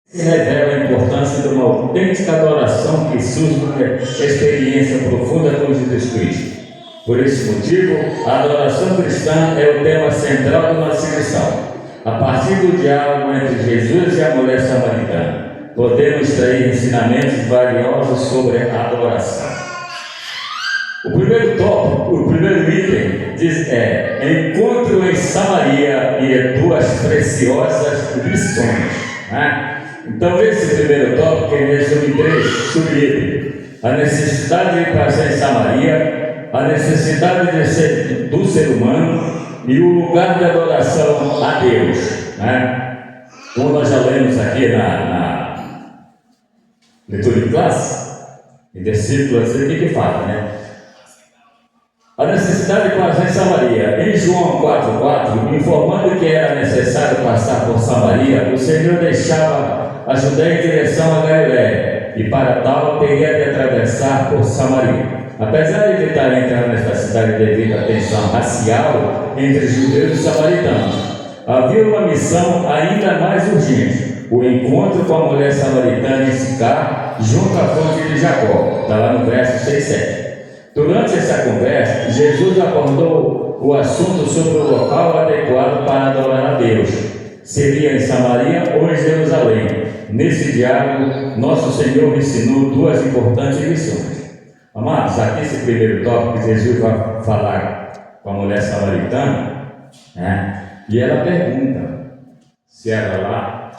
Se revela a importância de uma autêntica adoração que surge da experiência profunda com Jesus Cristo. Por esse motivo, a adoração cristã é o tema central de nossa lição. A partir do diálogo entre Jesus e a mulher samaritana, podemos extrair ensinamentos valiosos sobre a adoração. O primeiro tópico, o primeiro item, diz encontro em Samaria e duas preciosas lições. Né? Então, esse primeiro tópico resume três subitens: a necessidade de passar em Samaria, a necessidade do ser humano e o lugar de adoração a Deus. Né? Como nós já lemos aqui na leitura de classe, em versículos, o que fala, né? A necessidade de passar em Samaria. Em João 4,4, informando que era necessário passar por Samaria, o Senhor deixava a Judéia em direção a Galiléia, e para tal teria de atravessar por Samaria. Apesar de evitar entrar nesta cidade devido à tensão racial entre judeus e samaritanos, havia uma missão ainda mais urgente: o encontro com a mulher samaritana em Sicar, junto à fonte de Jacó. Está lá no verso 6 e 7. Durante essa conversa, Jesus abordou o assunto sobre o local adequado para adorar a Deus. Seria em Samaria ou em Jerusalém. Nesse diálogo, nosso Senhor ensinou duas importantes lições. Amados, aqui esse primeiro tópico, Jesus vai falar com a mulher samaritana, né? E ela pergunta se era lá,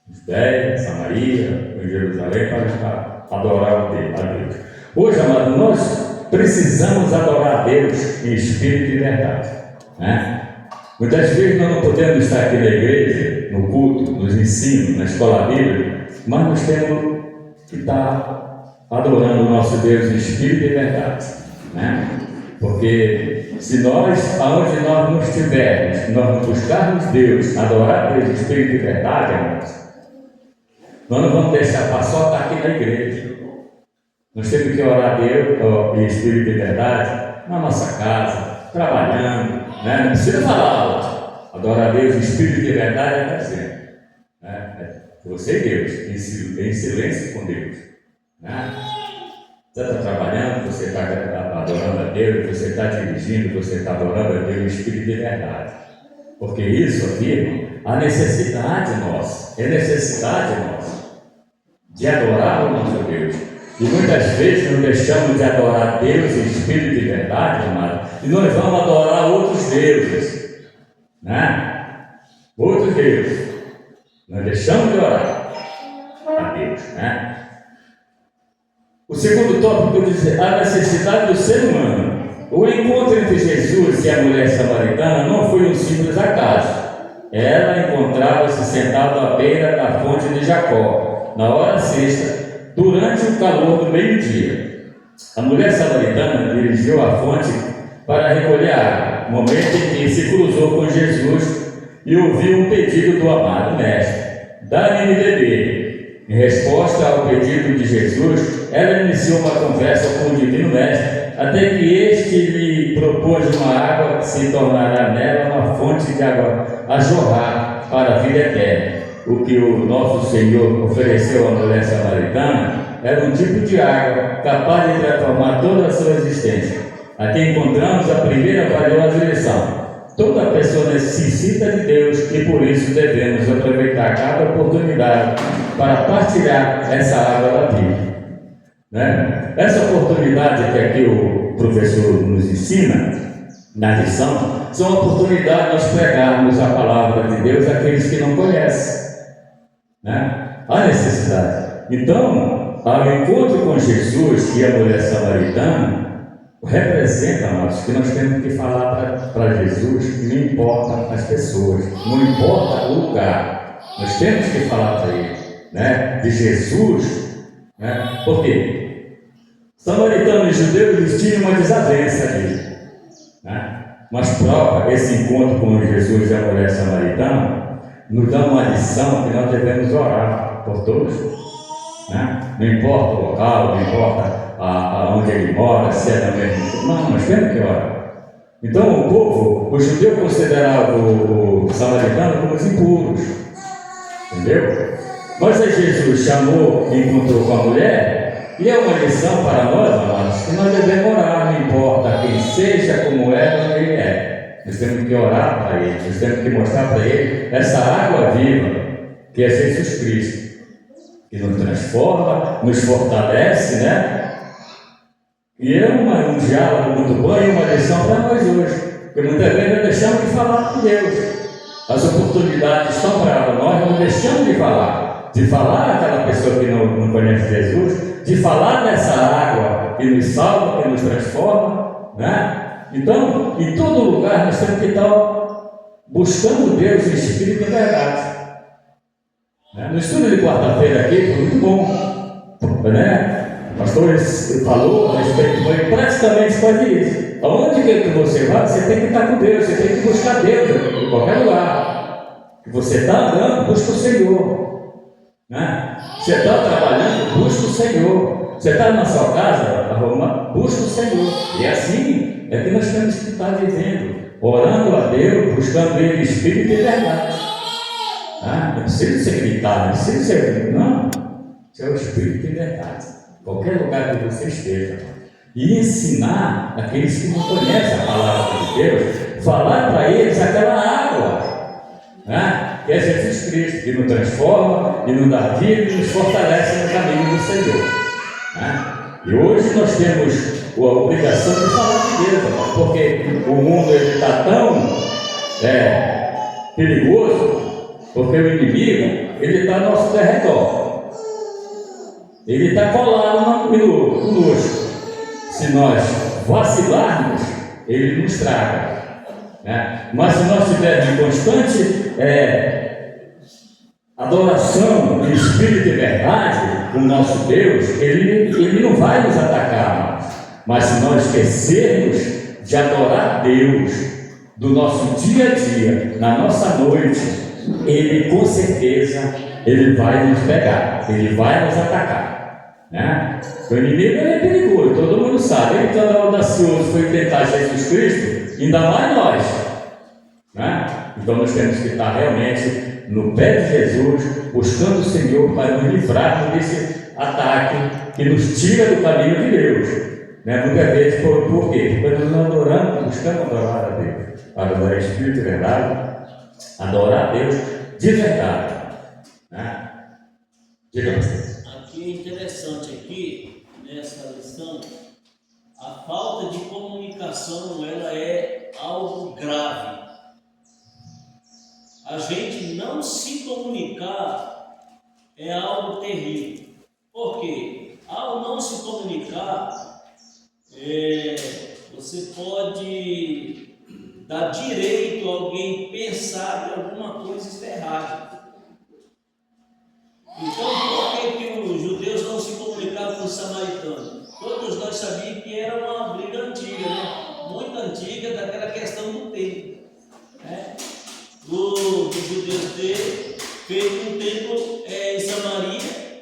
em Judéia, Samaria ou em Jerusalém, para adorar a Deus. Hoje, amados, nós precisamos adorar a Deus em espírito e verdade, né? Muitas vezes nós não podemos estar aqui na igreja, no culto, nos ensinos, na escola bíblica, mas nós temos que estar adorando o nosso Deus em espírito e verdade, né? Porque se nós, aonde nós não estivermos, nós não buscarmos Deus, adorar Deus em espírito e verdade, amados, nós não vamos deixar para só estar aqui na igreja. Nós temos que orar a Deus em espírito e verdade na nossa casa, trabalhando, né? Não precisa falar alto. Adorar a Deus em espírito e verdade é dizendo, né? Você e Deus, em silêncio com Deus, né? Você está trabalhando, você está adorando a Deus, você está dirigindo, você está adorando a Deus em espírito e verdade. Porque isso aqui, irmão, a necessidade nossa, é necessidade nossa de adorar o nosso Deus. E muitas vezes não deixamos de adorar Deus em espírito e verdade, amado, e nós vamos adorar outros deuses, né? Outros deuses. Nós deixamos de orar a Deus, né? O segundo tópico diz a necessidade do ser humano. O encontro entre Jesus e a mulher samaritana não foi um simples acaso. Ela encontrava-se sentada à beira da fonte de Jacó, na hora sexta, durante o calor do meio-dia. A mulher samaritana dirigiu a fonte para recolher água, momento em que se cruzou com Jesus e ouviu um pedido do amado mestre: dá-me de beber. Em resposta ao pedido de Jesus, ela iniciou uma conversa com o divino mestre, até que este lhe propôs uma água que se tornará nela uma fonte de água a jorrar para a vida eterna. O que o nosso Senhor ofereceu à mulher samaritana era um tipo de água capaz de transformar toda a sua existência. Aqui encontramos a primeira valiosa lição: toda pessoa necessita de Deus e por isso devemos aproveitar cada oportunidade para partilhar essa água da vida, né? Essa oportunidade que aqui o professor nos ensina na lição são oportunidades de nós pregarmos a palavra de Deus àqueles que não conhecem, né? Há necessidade. Então, ao encontro com Jesus e a mulher samaritana representa, amados, que nós temos que falar para Jesus, não importa as pessoas, não importa o lugar, nós temos que falar para ele, né? De Jesus, né? Por quê? Samaritanos e judeus, eles tinham uma desavença ali, né? Mas prova esse encontro com Jesus e a mulher samaritana nos dá uma lição que nós devemos orar por todos, né? Não importa o local, não importa aonde ele mora, se é no mesmo. Não, nós temos que orar. Então o povo, o judeu considerava o samaritano como os impuros, entendeu? Mas aí Jesus chamou e encontrou com a mulher, e é uma lição para nós, amados, que nós devemos orar, não importa quem seja, como é, onde ele é. Nós temos que orar para ele, nós temos que mostrar para ele essa água viva, que é Jesus Cristo, que nos transforma, nos fortalece, né? E é um diálogo muito bom e uma lição para nós hoje, porque muitas vezes nós deixamos de falar com Deus. As oportunidades estão para nós, não deixamos de falar àquela pessoa que não conhece Jesus, de falar dessa água que nos salva, que nos transforma, né? Então, em todo lugar nós temos que estar buscando Deus em espírito e verdade. No estudo de quarta-feira aqui foi muito bom, né? O pastor falou a respeito, foi praticamente quase isso. Aonde que você vai, você tem que estar com Deus, você tem que buscar Deus em qualquer lugar. Que você está andando, busca o Senhor, né? Você está trabalhando, busca o Senhor. Você está na sua casa, arruma, busca o Senhor. E assim é que nós temos que estar vivendo, orando a Deus, buscando Ele em espírito e verdade. Não precisa ser gritado, não precisa ser. Não, isso é o espírito e verdade. Qualquer lugar que você esteja. E ensinar aqueles que não conhecem a palavra de Deus, falar para eles aquela água, que é Jesus Cristo, que nos transforma, e nos dá vida e nos fortalece no caminho do Senhor. E hoje nós temos a obrigação de falar de Deus, porque o mundo está tão perigoso, porque o inimigo está ao nosso derredor, ele está colado conosco. Se nós vacilarmos, ele nos traga, mas se nós tivermos em constante adoração em espírito e verdade com o nosso Deus, ele não vai nos atacar, mas se nós esquecermos de adorar Deus do nosso dia a dia, na nossa noite, ele com certeza ele vai nos pegar, ele vai nos atacar. O inimigo é perigoso, todo mundo sabe. Ele está audacioso, foi tentar Jesus Cristo, ainda mais nós. Então nós temos que estar realmente no pé de Jesus, buscando o Senhor para nos livrar desse ataque que nos tira do caminho de Deus. Muitas vezes, por quê? Porque nós não adoramos, buscamos adorar a Deus, adorar Espírito e verdade, adorar a Deus de verdade. Diga você. Aqui é interessante aqui, nessa lição, a falta de comunicação, ela é algo grave. A gente não se comunicar é algo terrível. Por quê? Ao não se comunicar, você pode dar direito a alguém pensar que alguma coisa está errada. Então, por que os judeus não se comunicavam com os samaritanos? Todos nós sabíamos que era uma briga antiga, muito antiga, daquela questão do templo. Dos judeus ter feito um templo em Samaria,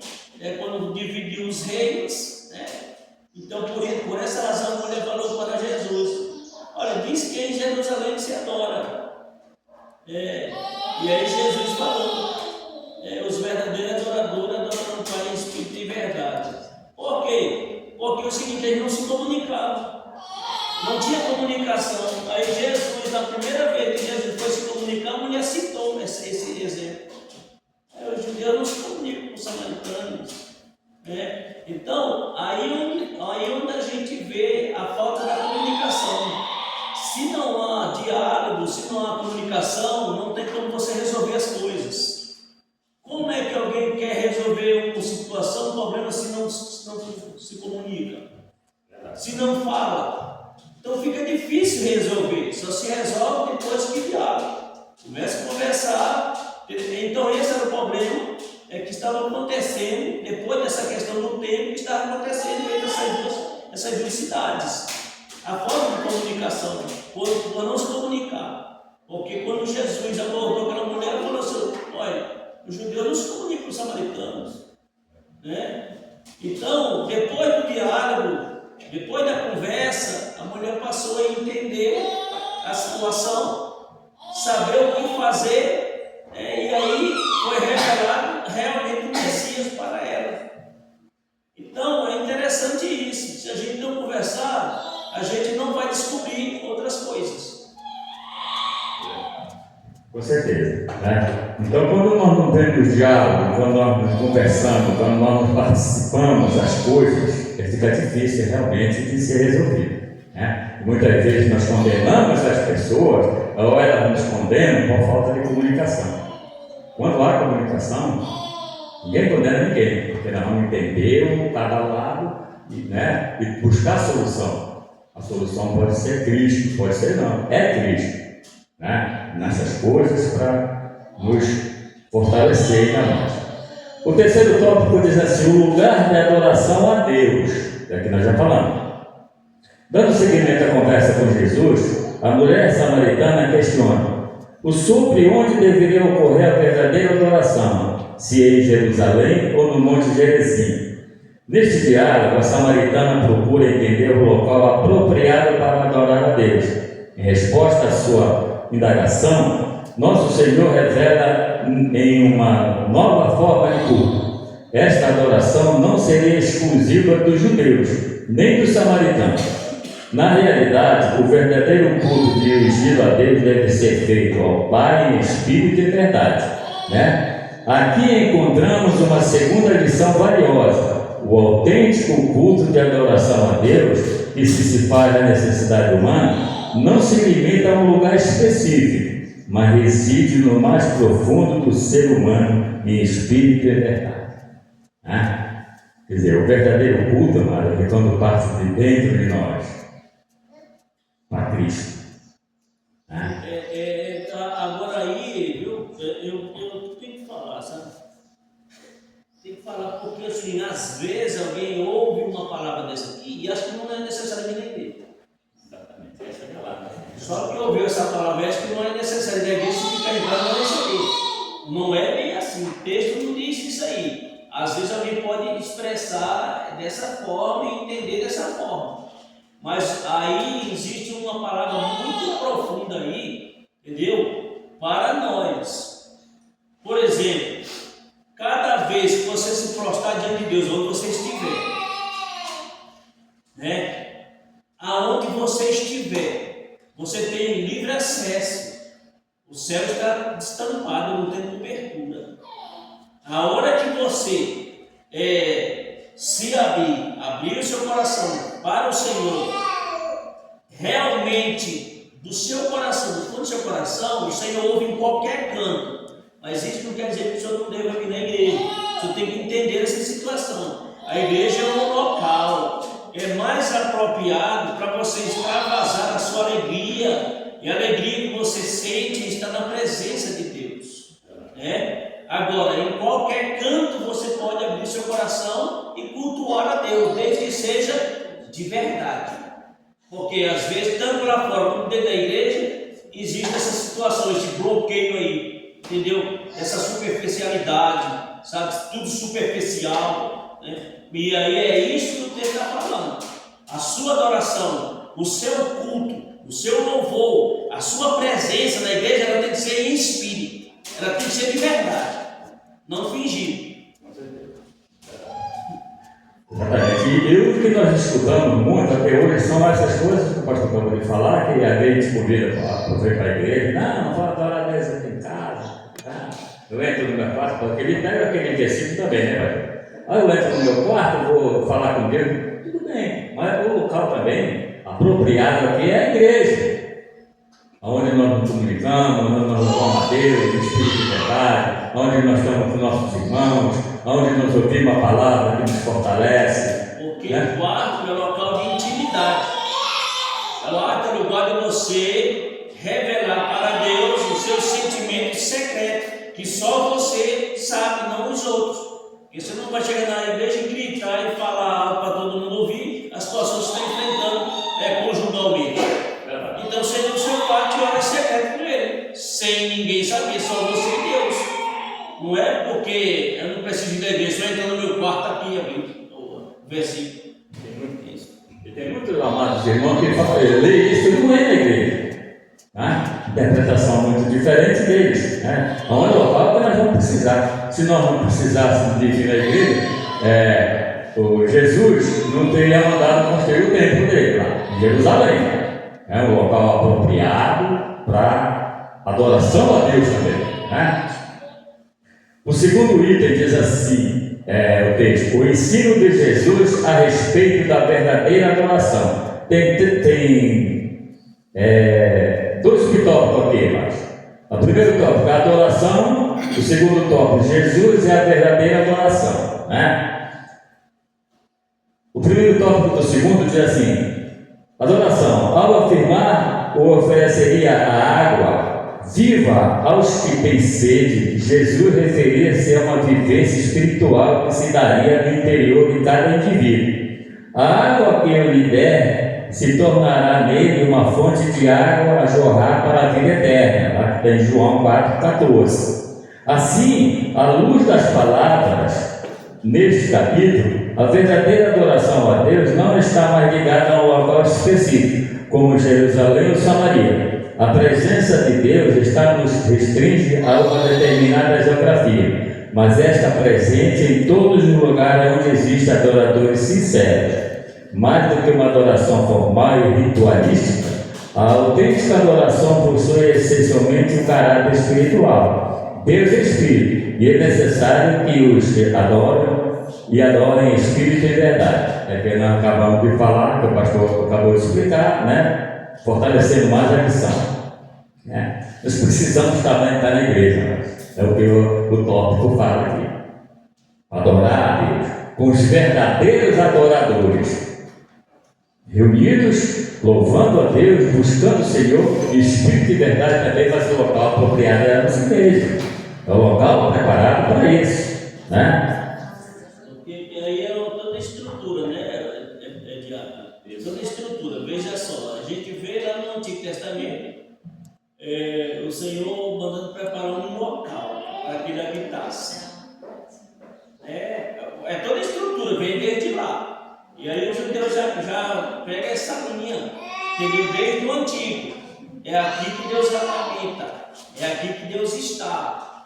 quando dividiu os reinos. Então, por essa razão, a mulher falou para Jesus: olha, diz que em Jerusalém se adora. E aí Jesus falou: os verdadeiros adoradores adoram o Pai em espírito e verdade. Por quê? Porque o seguinte, eles não se comunicavam. Não tinha comunicação. Aí Jesus, na primeira vez que Jesus foi se comunicar, a mulher citou esse exemplo. Os judeus não se comunicam com os samaritanos. Então, aí onde a gente vê a falta da comunicação. Se não há diálogo, se não há comunicação, não tem como você resolver as coisas. Como é que alguém quer resolver uma situação, um problema, se não se comunica? Se não fala? Então fica difícil resolver. Só se resolve depois que diálogo. Começa a conversar. Então esse era o problema que estava acontecendo, depois dessa questão do tempo, que estava acontecendo entre essas duas cidades. A forma de comunicação, por não se comunicar. Porque quando Jesus abordou aquela mulher, ele falou assim: olha, os judeus não se comunicam com os samaritanos. Então, depois do diálogo, depois da conversa, a mulher passou a entender a situação, saber o que fazer, e aí foi revelado realmente conversar, a gente não vai descobrir outras coisas. Com certeza, né? Então, quando nós não temos diálogo, quando nós nos conversamos, quando nós participamos das coisas, fica difícil realmente de ser resolvido, né? Muitas vezes nós condenamos as pessoas, ou elas nos condenam por falta de comunicação. Quando há comunicação, ninguém condena ninguém, porque nós vamos entender cada lado e buscar a solução. A solução pode ser Cristo, pode ser não, é Cristo, né? Nessas coisas para nos fortalecer na nós. O terceiro tópico diz assim: o lugar de adoração a Deus, é que nós já falamos. Dando seguimento à conversa com Jesus, a mulher samaritana questiona sobre onde deveria ocorrer a verdadeira adoração, se é em Jerusalém ou no Monte Gerizim. Neste diálogo, a samaritana procura entender o local apropriado para adorar a Deus. Em resposta à sua indagação, nosso Senhor revela em uma nova forma de culto. Esta adoração não seria exclusiva dos judeus, nem dos samaritanos. Na realidade, o verdadeiro culto dirigido a Deus deve ser feito ao Pai em espírito e verdade, né? Aqui encontramos uma segunda lição valiosa: o autêntico culto de adoração a Deus, que se faz da necessidade humana, não se limita a um lugar específico, mas reside no mais profundo do ser humano em espírito e verdade, né? Quer dizer, o verdadeiro culto, amado, é quando parte de dentro de nós para Cristo. Agora aí, viu, eu tenho que falar, sabe? Tem que falar porque, assim, às vezes alguém ouve uma palavra dessa aqui e acha que não é necessário entender. Exatamente, essa é a palavra. Só que ouviu essa palavra, acha que não é necessário. De repente, se ficar lembrado, não é isso aí. Não é bem assim, o texto não diz isso aí. Às vezes alguém pode expressar dessa forma e entender dessa forma. Mas aí existe uma palavra muito profunda aí, entendeu? Para nós. Por exemplo, cada vez que você se prostrar diante de Deus, onde você estiver, né? Aonde você estiver, você tem livre acesso. O céu está destampado, não tem cobertura. A hora que você se abrir o seu coração para o Senhor, realmente do seu coração, do fundo do seu coração, o Senhor ouve em qualquer canto. Mas isso não quer dizer que o Senhor não deva vir na igreja. O Senhor tem que entender essa situação. A igreja é um local, é mais apropriado para você extravasar a sua alegria, e a alegria que você sente está na presença de Deus, né? Agora, em qualquer canto você pode abrir seu coração e cultuar a Deus, desde que seja de verdade. Porque às vezes, tanto lá fora como dentro da igreja, existe essa situação, esse bloqueio aí, entendeu? Essa superficialidade, sabe? Tudo superficial, né? E aí é isso que o texto está falando. A sua adoração, o seu culto, o seu louvor, a sua presença na igreja, ela tem que ser em espírito. Ela tem que ser de verdade, não fingir. Exatamente. E o que nós escutamos muito até hoje são essas coisas que o pastor acabou de falar, que a gente convida para vir para a igreja. Não vou adorar a Deus aqui em casa. Tá? Eu entro no meu quarto, porque ele pega aquele versículo também, né, pai? Aí eu entro no meu quarto, vou falar com Deus. Tudo bem, mas o local também apropriado aqui é a igreja, onde nós nos comunicamos, onde nós louvamos a Deus, o Espírito de verdade, onde nós estamos com nossos irmãos, onde nós ouvimos a palavra que nos fortalece. Porque o quarto é local de intimidade. O quarto é lugar de você revelar para Deus os seus sentimentos secretos, que só você sabe, não os outros. Porque você não vai chegar na igreja e gritar e falar para todo mundo ouvir a situação que você está enfrentando conjugalmente. Então você no seu quarto e ora secreto com ele, sem ninguém saber, só você e Deus. Não é porque eu não preciso ir da igreja, só entrar no meu quarto aqui, abrir o versículo. E tem muitos amados irmãos que falam, lê isso e não é na igreja. Tá? Interpretação muito diferente deles. Né? Onde local que nós vamos precisar. Se nós não precisássemos de vir na igreja, O Jesus não teria mandado construir o templo dele lá em Jerusalém. É um local apropriado para adoração a Deus também, né? O segundo item diz assim, o texto: o ensino de Jesus a respeito da verdadeira adoração. Tem dois tópicos aqui, mas o primeiro tópico é a adoração, o segundo tópico, Jesus é a verdadeira adoração, né? O primeiro tópico do segundo diz assim: adoração, ao afirmar ou ofereceria a água viva aos que têm sede, Jesus referia-se a uma vivência espiritual que se daria no interior de cada indivíduo. A água que eu lhe der se tornará nele uma fonte de água a jorrar para a vida eterna. Lá está em João 4,14. Assim, à luz das palavras neste capítulo, a verdadeira adoração a Deus não está mais ligada a um local específico, como Jerusalém ou Samaria. A presença de Deus nos restringe a uma determinada geografia, mas está presente em todos os lugares onde existem adoradores sinceros. Mais do que uma adoração formal e ritualística, a autêntica adoração possui essencialmente um caráter espiritual. Deus é Espírito, e é necessário que os adorem Espírito em verdade. É que nós acabamos de falar, que o pastor acabou de explicar, né? Fortalecendo mais a missão. Nós precisamos também estar na igreja, é o que o tópico fala aqui. Adorar a Deus com os verdadeiros adoradores, reunidos, louvando a Deus, buscando o Senhor, e Espírito de verdade também vai ser o local apropriado da nossa igreja. É o local preparado para isso, né? Porque aí é toda a estrutura, né? Toda a estrutura. Veja só, a gente vê lá no Antigo Testamento o Senhor mandando preparar um local para que ele habitasse. É toda a estrutura, vem desde lá. E aí o judeu já pega essa linha, entendeu? Desde o Antigo. É aqui que Deus habita, é aqui que Deus está.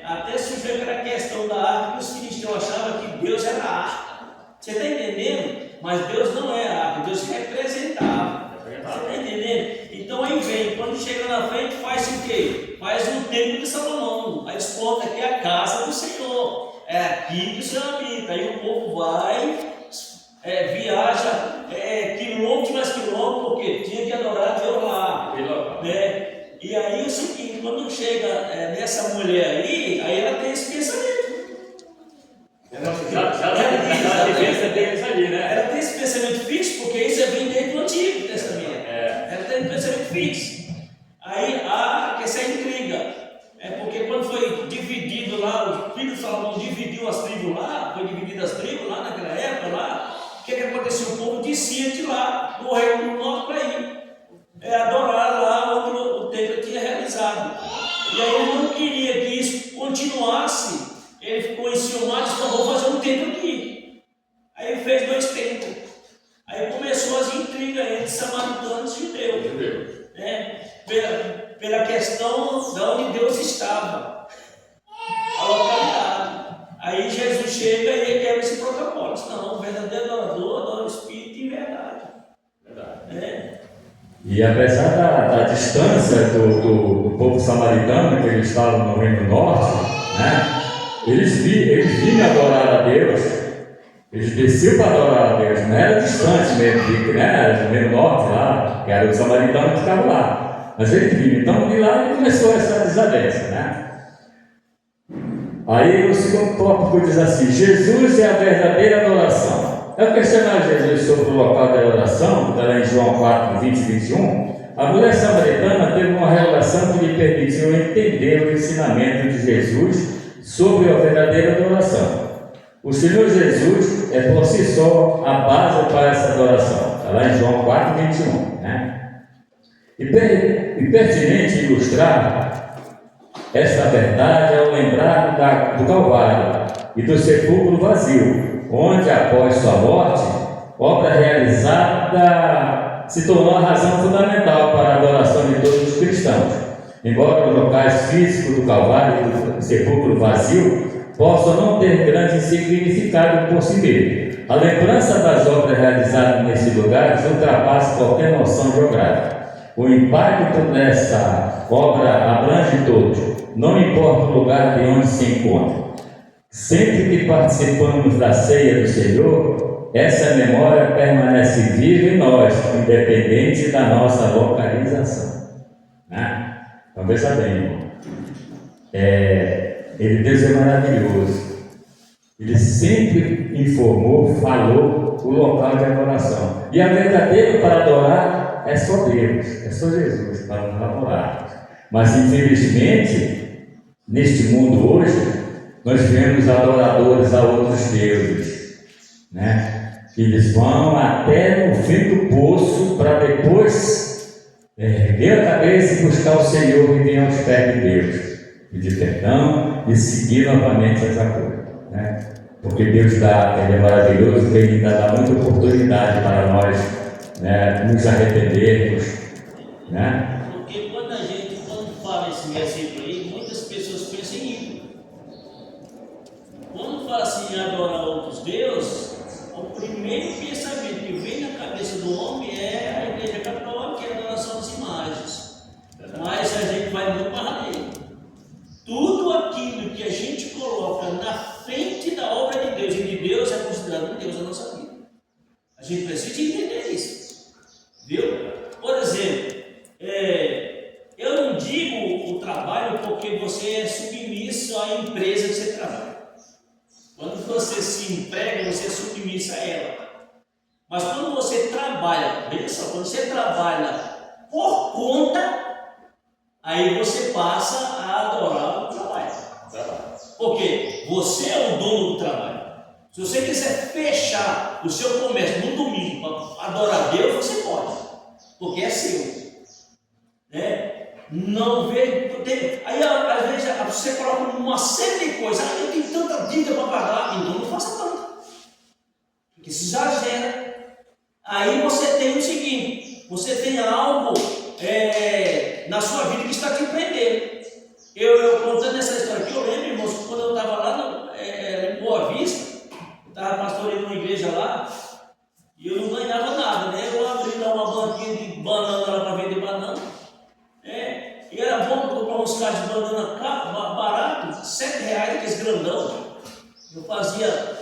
Até surgiu aquela questão da arca, que os cristãos achavam que Deus era a arca. Você está entendendo? Mas Deus não é a arca, Deus representava. Você está entendendo? Então aí vem, quando chega na frente, faz o quê? Faz o templo de Salomão. Aí explode aqui a casa do Senhor. É aqui que o Senhor habita. Aí o povo vai, viaja quilômetros mais quilômetros, porque tinha que adorar Deus lá. Né? E aí o seguinte, quando chega nessa mulher aí ela tem esse pensamento. Ela tem esse pensamento fixo, porque isso vem desde o Antigo Testamento. Ela tem um pensamento fixo. Aí há essa intriga. Porque quando foi dividido lá, o filho de Salomão dividiu as tribos lá, foi dividido as tribos lá naquela época lá, o que aconteceu? O povo descia de lá, do reino do norte para ir adorar lá onde o templo tinha realizado. E aí ele não queria que isso continuasse, ele ficou enciumado e disse: não, vou fazer um templo aqui. Aí ele fez 2 templos. Aí começou as intrigas entre samaritanos e judeus, pela questão de onde Deus estava, a localidade. Aí Jesus chega e ele quebra esse protocolo. Diz: não, o verdadeiro adorador adora o Espírito em verdade. E apesar da distância do povo samaritano, que eles estavam no Reino Norte, né, eles vinham adorar a Deus, eles desciam para adorar a Deus, não era distante mesmo, né, era no Reino Norte lá, que era o samaritano que ficava lá, mas eles vinham. Então de lá começou essa desavença, né? Aí o segundo tópico diz assim: Jesus é a verdadeira adoração. Ao questionar Jesus sobre o local da adoração, que está lá em João 4, 20 e 21, a mulher samaritana teve uma revelação que lhe permitiu entender o ensinamento de Jesus sobre a verdadeira adoração. O Senhor Jesus é por si só a base para essa adoração. Está lá em João 4, 21. Né? E pertinente ilustrar esta verdade ao lembrar do Calvário e do sepulcro vazio, onde após sua morte, obra realizada se tornou a razão fundamental para a adoração de todos os cristãos. Embora os locais físicos do Calvário e do sepulcro vazio possam não ter grande significado por si mesmo, a lembrança das obras realizadas nesses lugares ultrapassa qualquer noção geográfica. O impacto dessa obra abrange todos, não importa o lugar de onde se encontra. Sempre que participamos da ceia do Senhor, essa memória permanece viva em nós, independente da nossa localização. Né? Então veja bem, irmão. Deus é maravilhoso. Ele sempre informou, falou o local de adoração. E a verdadeira para adorar é só Deus, é só Jesus para nos adorar. Mas infelizmente, neste mundo hoje, nós vemos adoradores a outros deuses, né? Eles vão até no fim do poço para depois erguer a cabeça e buscar o Senhor e vir aos pés de Deus, pedir perdão e seguir novamente essa coisa, né? Porque Deus Ele é maravilhoso, que Ele ainda dá muita oportunidade para nós, né, nos arrependermos, né? Porque quando fala esse versículo aí, muitas pessoas pensam em ídolo. Quando fala assim em adorar outros deuses, o primeiro pensamento que vem na cabeça do homem é a igreja católica, que é a adoração das imagens. Mas a gente vai muito para além. Tudo aquilo que a gente coloca na frente da obra de Deus e de Deus é considerado um Deus na nossa vida. A gente precisa entender isso. Viu? Por exemplo, eu não digo o trabalho porque você é submisso à empresa que você trabalha. Quando você se emprega, você é submisso a ela. Mas quando você trabalha, veja só, quando você trabalha por conta, aí você passa a adorar o trabalho. Porque você é o dono do trabalho. Se você quiser fechar o seu comércio no domingo para adorar Deus, você pode. Porque é seu. Né? Não vê. Aí às vezes você coloca uma série de coisas. Eu tenho tanta dívida para pagar. Então não faça tanto. Porque se exagera. Aí você tem o seguinte: você tem algo na sua vida que está te prendendo. Eu contando essa história aqui, eu lembro, irmãos, que quando eu estava lá em Boa Vista, eu estava pastoreando uma igreja lá, e eu não ganhava nada, né? Eu abri lá uma banquinha de banana lá para vender banana, e era bom comprar uns cachos de banana barato, R$7, aqueles grandão. Eu fazia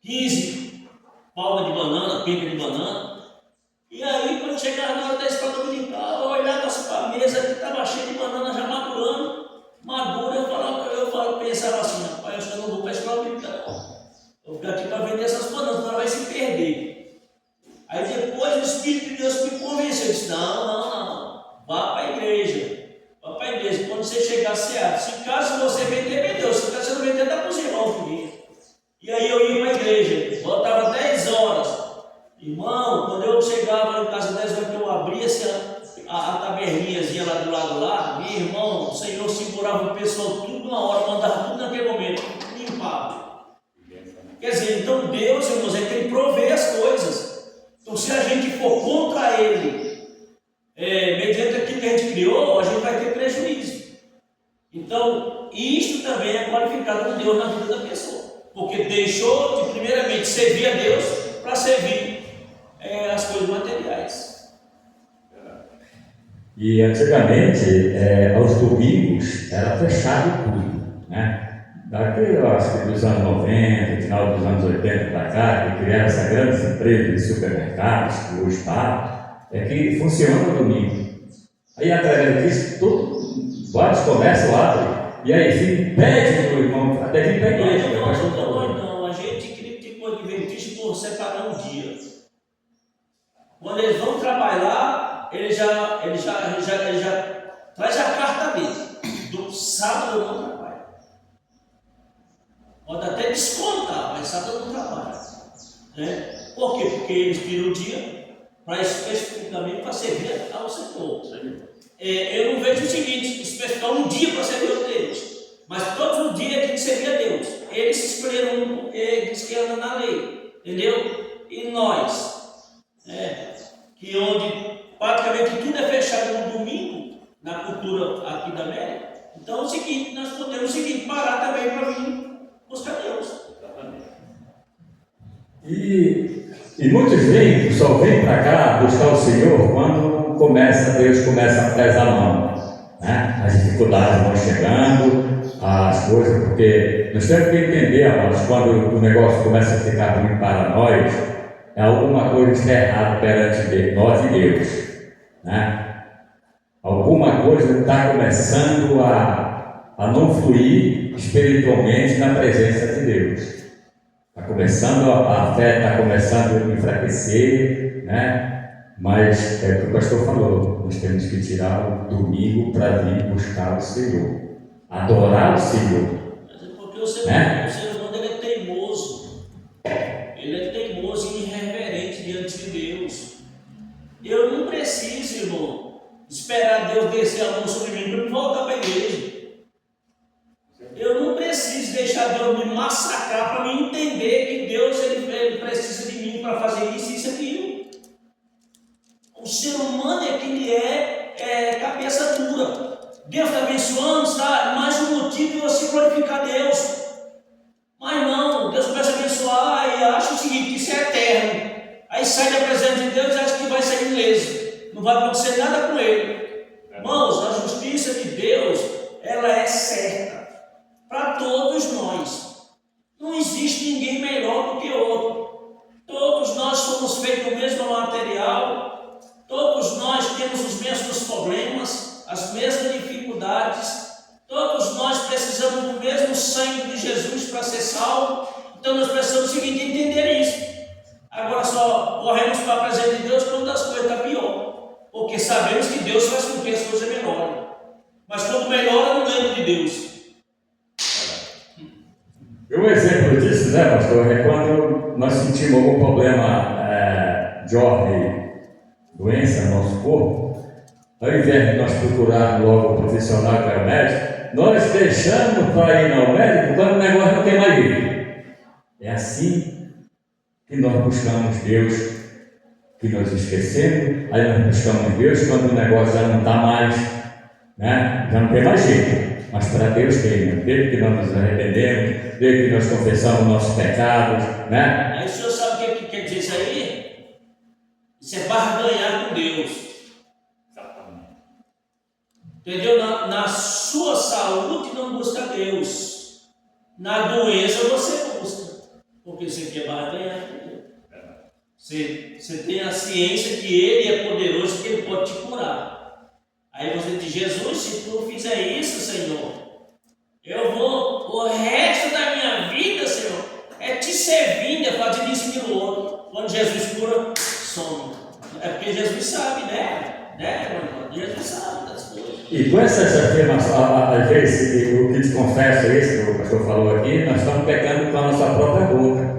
15 palmas de banana, penca de banana. E aí, quando chegava na hora da escola dominical, eu olhava para a mesa que estava cheia de banana já madura, eu pensava assim: rapaz, acho que eu não vou para a escola dominical, não. Eu vou ficar aqui para vender essas bananas, senão ela vai se perder. Aí depois o Espírito de Deus me convenceu, eu disse: não, vá para a igreja. Vá para a igreja, quando você chegar, você abre. Se caso você vender, vendeu. Se caso você não vender, dá para os irmãos por dia. E aí eu ia para a igreja, voltava 10 horas. Irmão, quando eu chegava em casa 10 horas, que eu abria a taberninhazinha lá do lado lá, meu irmão, o Senhor segurava o pessoal tudo na hora, mandava tudo naquele momento, limpava. Quer dizer, então Deus, irmãos, é quem provê as coisas. Então se a gente for contra Ele, mediante aquilo que a gente criou, a gente vai ter prejuízo. Então, isto também é qualificado por Deus na vida da pessoa, porque deixou de primeiramente servir a Deus para servir as coisas materiais. E antigamente, aos domingos, era fechado tudo, né? Daqui, eu acho que dos anos 90, final dos anos 80 para cá, que criaram essa grande empresa de supermercados, que hoje está, que funciona no domingo. Aí, através disso, vários comércios abrem, e aí se impede o irmão até vir para a igreja. Não, a gente critica o adventista por separar um dia. Quando eles vão trabalhar, ele já traz a carta dele. Do sábado eu não trabalho. Pode até descontar, mas sábado eu não trabalho. Né? Por quê? Porque eles tiram o dia para especificamente para servir ao Senhor. Eu não vejo o seguinte: especificar um dia para servir a Deus, mas todos os dias tem que servir a Deus. Eles escolheram, eles que andam na lei, entendeu? E nós, que onde praticamente tudo é fechado no domingo, na cultura aqui da América. Então é o seguinte: nós podemos parar também para vir buscar Deus. E muitos só vêm para cá buscar o Senhor quando Deus começa a pesar a mão, né? As dificuldades vão chegando, as coisas, porque nós temos que entender, amados, quando o negócio começa a ficar ruim para nós, é alguma coisa que está errada perante nós e Deus, né? Alguma coisa está começando a não fluir espiritualmente na presença de Deus. Está começando, a fé está começando a enfraquecer, né? Mas é o que o pastor falou, nós temos que tirar o domingo para vir buscar o Senhor, adorar o Senhor. Mas é porque o ser humano ele é teimoso. Ele é teimoso e irreverente diante de Deus. Eu não preciso, irmão, esperar Deus descer a mão sobre mim para eu voltar para a igreja. Eu não preciso deixar Deus me massacrar para me entender que Deus ele precisa de mim para fazer isso e aquilo. O ser humano é que ele é cabeça dura. Deus está abençoando, está mais um motivo de você glorificar a Deus. Mas não, Deus começa a abençoar e acha o seguinte, que isso é eterno. Aí sai da presença de Deus e acha que vai sair ileso. Não vai acontecer nada com ele. Irmãos, a justiça de Deus, ela é certa para todos nós. Não existe ninguém melhor do que outro. Todos nós somos feitos do mesmo material. Todos nós temos os mesmos problemas, as mesmas dificuldades. Todos nós precisamos do mesmo sangue de Jesus para ser salvo. Então nós precisamos o seguinte, entender isso. Agora só corremos para a presença de Deus quando as coisas estão pior. Porque sabemos que Deus faz com que as coisas melhorem. Mas quando melhora, não lembro de Deus. Um exemplo disso, né, pastor, é quando nós sentimos algum problema de ordem, doença no nosso corpo, ao invés de nós procurarmos logo o profissional que é o médico, nós deixamos para ir ao médico quando o negócio não tem mais jeito. É assim que nós buscamos Deus, que nós esquecemos, aí nós buscamos Deus quando o negócio já não está mais, né? Já não tem mais jeito. Mas para Deus tem, né? Desde que nós nos arrependemos, desde que nós confessamos nossos pecados, né? Aí o senhor sabe o que quer dizer isso aí? Isso é barganhar com Deus. Entendeu? Na sua saúde não busca Deus. Na doença você busca. Porque você quer barganhar com Deus. Você tem a ciência que Ele é poderoso, que Ele pode te curar. Aí você diz, Jesus, se tu fizer isso, Senhor, eu vou, o resto da minha vida, Senhor, é te servindo, é fazendo isso e aquilo outro. Quando Jesus cura, some. É porque Jesus sabe, né, Jesus sabe das coisas. E com essas afirmações, às vezes, o que te confessa isso, que o pastor falou aqui, nós estamos pecando com a nossa própria boca.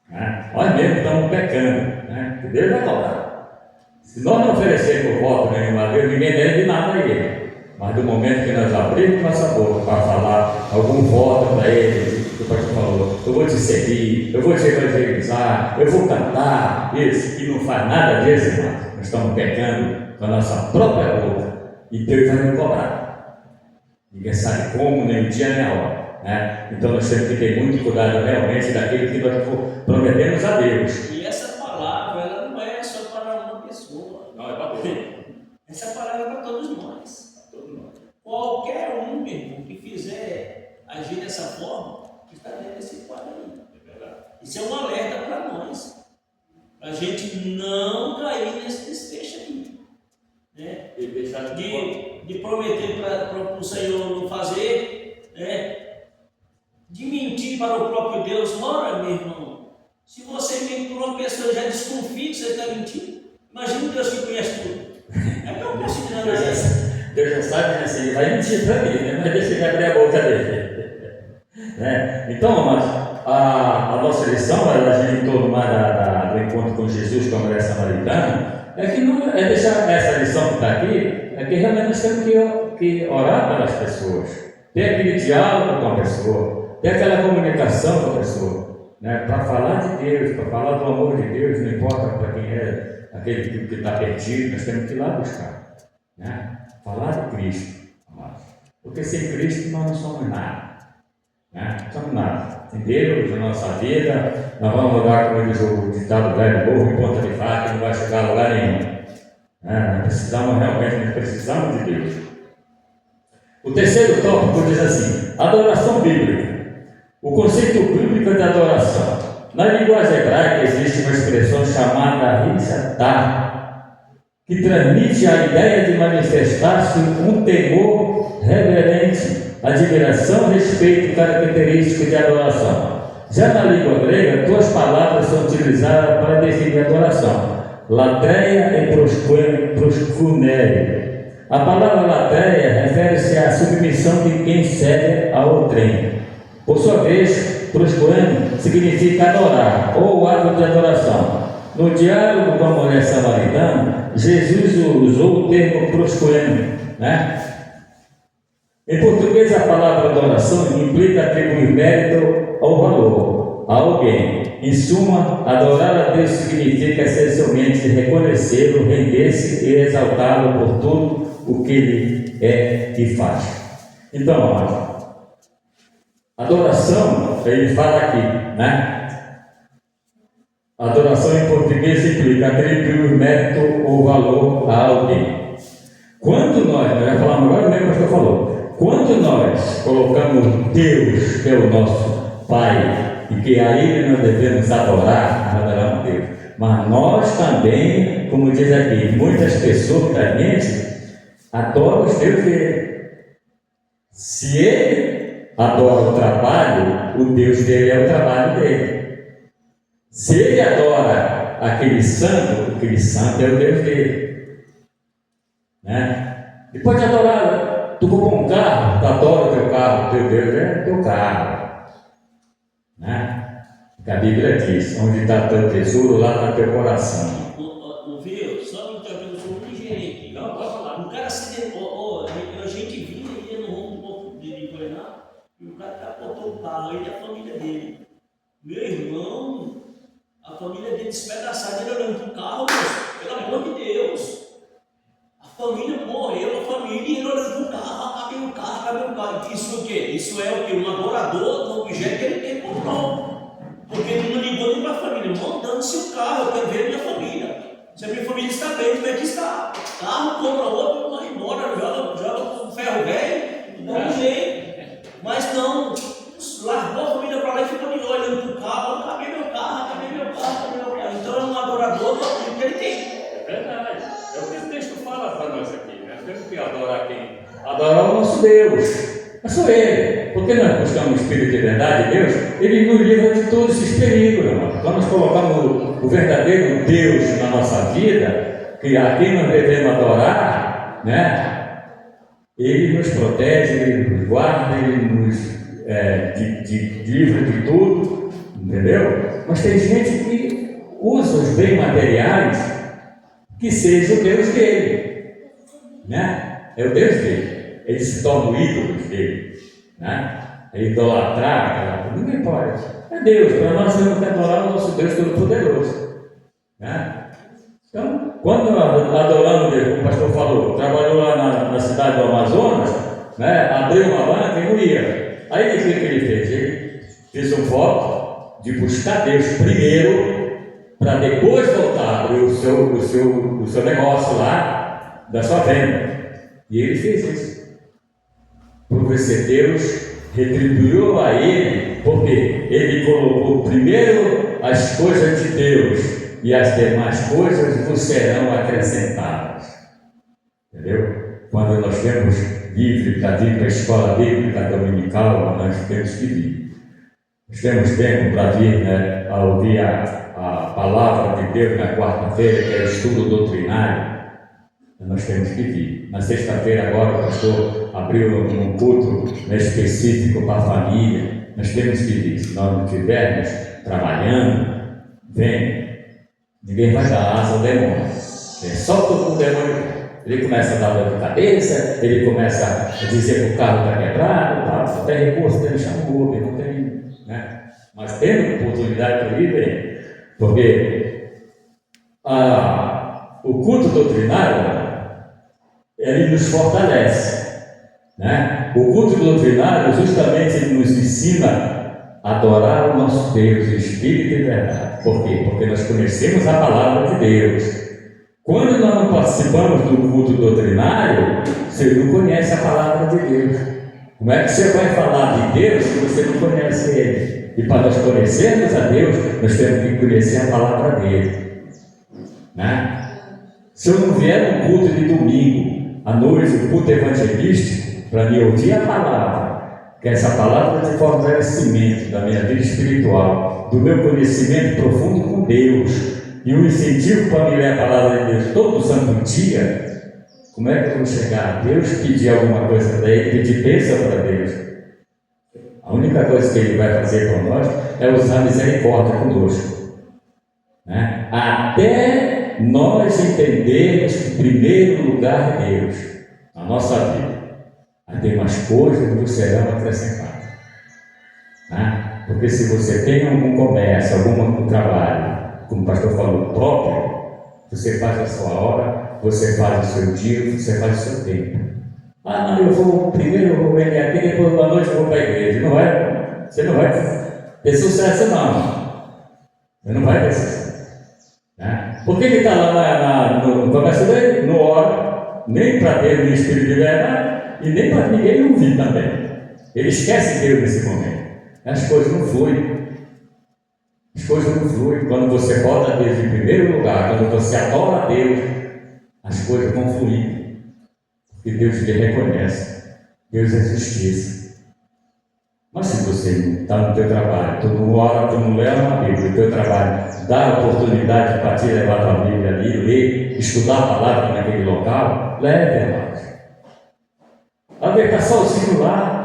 Né? Nós mesmos estamos pecando, né? Que Deus vai cobrar. Se nós não oferecermos voto nenhum a Deus, ninguém deve nada a Ele. Mas do momento que nós abrimos nossa boca para falar algum voto para Ele, o pastor falou, eu vou te seguir, eu vou te evangelizar, eu vou cantar, isso, e não faz nada disso, irmãos. Nós estamos pecando com a nossa própria boca e Deus vai nos cobrar. Ninguém sabe como, nem o dia, nem a hora. Né? Então nós temos que ter muito cuidado realmente daquilo que nós prometemos a Deus. E essa palavra, ela não é só para uma pessoa. Não, é para todos. Essa palavra é para todos nós. Qualquer um, meu irmão, que fizer agir dessa forma, está dentro desse quadro aí. É verdade. Isso é um alerta para nós. Para a gente não cair nesse desfecho aí. Né? E deixar de prometer para o Senhor não fazer, né? De mentir para o próprio Deus. Ora, meu irmão, se você mente para uma pessoa já desconfia que você está mentindo, imagina o Deus que conhece tudo. É que eu posso dizer nada. Deus já sabe, né? Assim, ele vai mentir para mim, né? Mas deixa ele abrir a boca dele. Né? Então, amados, a nossa lição, ela gira em torno mais do encontro com Jesus, com a mulher samaritana, é que não é deixar essa lição que está aqui, é que realmente nós temos que orar pelas pessoas, ter aquele diálogo com a pessoa, ter aquela comunicação com a pessoa, né? Para falar de Deus, para falar do amor de Deus, não importa para quem é aquele que está perdido, nós temos que ir lá buscar, né? Falar de Cristo, amados. Porque sem Cristo nós não somos nada, né? Não somos nada. de Deus na nossa vida, nós vamos rodar, como diz o ditado velho, morro em ponta de faca, não vai chegar a lugar nenhum. Nós precisamos de Deus. O terceiro tópico diz assim: adoração bíblica. O conceito bíblico de adoração. Na linguagem hebraica existe uma expressão chamada risatá, que transmite a ideia de manifestar-se um temor reverente, admiração, respeito característico de adoração. Já na língua grega, duas palavras são utilizadas para definir adoração: latreia e proskunere. A palavra latreia refere-se à submissão de quem serve a outrem. Por sua vez, proskunere significa adorar, ou ato de adoração. No diálogo com a mulher samaritana, Jesus usou o termo proskunere, Em português, a palavra adoração implica atribuir mérito ou valor a alguém. Em suma, adorar a Deus significa essencialmente reconhecê-lo, render-se e exaltá-lo por tudo o que Ele é e faz. Então, adoração, ele fala aqui, Adoração em português implica atribuir mérito ou valor a alguém. Quando nós falamos agora, lembra o que eu falou? Quando nós colocamos Deus, que é o nosso Pai, e que a Ele nós devemos adorar, nós adoramos Deus. Mas nós também, como diz aqui, muitas pessoas, muita gente, adoram os Deus dele. Se ele adora o trabalho, o Deus dele é o trabalho dele. Se ele adora aquele santo é o Deus dele. E pode adorar. Tu comprou um carro, tu adora o teu carro, teu Deus é o teu carro. A Bíblia diz: onde está teu tesouro, lá está teu coração. Não viu? Só me interrompendo, eu sou ligeiro. Não, pode falar. O cara a gente vinha e ia no rumo de Goiânia, e o cara capotou o carro aí da família dele. Meu irmão, a família dele despedaçada, ele olhando para o carro, pelo amor de Deus. A família morreu, a família, e ele olhando para o carro, cadê o carro? Isso é o quê? Isso é o quê? Um adorador do objeto que ele comprou. Porque ele não ligou nem para a família, irmão, dando-se o carro, eu quero ver a minha família. Se a minha família está bem, como é que está? Carro, compra outro, vai embora, joga com ferro velho, dá um jeito. Mas não, largou a família para lá e ficou de olhando para o carro, cadê meu carro? Então é um adorador do aquilo que ele tem. É verdade, é o que o texto fala para nós aqui, Temos que adorar quem? Adorar o nosso Deus. É só Ele, porque nós buscamos o Espírito de verdade de Deus, Ele nos livra de todos esses perigos, irmão. Quando nós colocamos o verdadeiro Deus na nossa vida, que a quem nós devemos adorar, Ele nos protege, Ele nos guarda, Ele nos livra de tudo, entendeu? Mas tem gente que usa os bens materiais que seja o Deus dele, É o Deus dele. Eles se tornam ídolos dele, É idolatrar, ninguém pode. É Deus, para nós temos que adorar o nosso Deus Todo-Poderoso, Então, quando adoramos Deus, como o pastor falou, trabalhou lá na cidade do Amazonas, abriu uma banca e não ia. Aí o que ele fez? Ele fez um voto de buscar Deus primeiro, para depois voltar a abrir o seu negócio lá, da sua venda. E ele fez isso. Porque se Deus retribuiu a ele, porque ele colocou primeiro as coisas de Deus e as demais coisas vos serão acrescentadas. Entendeu? Quando nós temos livre para vir para a escola bíblica dominical, nós temos que vir. Nós temos tempo para vir a ouvir a palavra de Deus na quarta-feira, que é estudo doutrinário. Nós temos que vir. Na sexta-feira agora o pastor abriu um culto específico para a família. Nós temos que vir. Se nós não estivermos trabalhando, vem. Ninguém vai dar asa ao demônio. Solta o demônio. Ele começa a dar dor de cabeça, ele começa a dizer que o carro está quebrado, só tem recurso, ele chama o Uber, não tem, Mas tendo oportunidade para ir, vem. Porque o culto doutrinário, ele nos fortalece, O culto doutrinário justamente ele nos ensina a adorar nosso Deus, Espírito e verdade. Por quê? Porque nós conhecemos a palavra de Deus. Quando nós não participamos do culto doutrinário, você não conhece a palavra de Deus. Como é que você vai falar de Deus se você não conhece Ele? E para nós conhecermos a Deus, nós temos que conhecer a palavra dele. Né? Se eu não vier no culto de domingo, à noite, o culto evangelístico, para me ouvir a palavra, que essa palavra de fortalecimento da minha vida espiritual, do meu conhecimento profundo com Deus, e o incentivo para me ler a palavra de Deus todo santo dia, como é que eu vou chegar a Deus, pedir alguma coisa para Ele, pedir bênção para Deus? A única coisa que Ele vai fazer por nós é usar misericórdia conosco. Né? Até nós entendermos que, em primeiro lugar, é Deus, na nossa vida. Aí tem umas coisas que nos serão acrescentadas. Né? Porque se você tem algum comércio, algum trabalho, como o pastor falou, próprio, você faz a sua hora, você faz o seu dia, você faz o seu tempo. Ah, não, primeiro eu vou vender aqui, depois da noite eu vou para a igreja. Você não vai ter sucesso, não. Você não vai ter sucesso. Né? Porque ele está lá no comércio dele, não ora, nem para Deus, nem Espírito de verdade, e nem para ninguém ouvir também. Ele esquece Deus nesse momento. As coisas não fluem. As coisas não fluem. Quando você bota Deus em primeiro lugar, quando você adora a Deus, as coisas vão fluir. Porque Deus lhe reconhece. Deus é justiça. Mas se você não está no teu trabalho, tu não ora, tu não lê uma Bíblia, o teu trabalho dá a oportunidade para te levar a tua Bíblia ali, ler, estudar a palavra naquele local, leve, irmãos. A ver, está sozinho lá,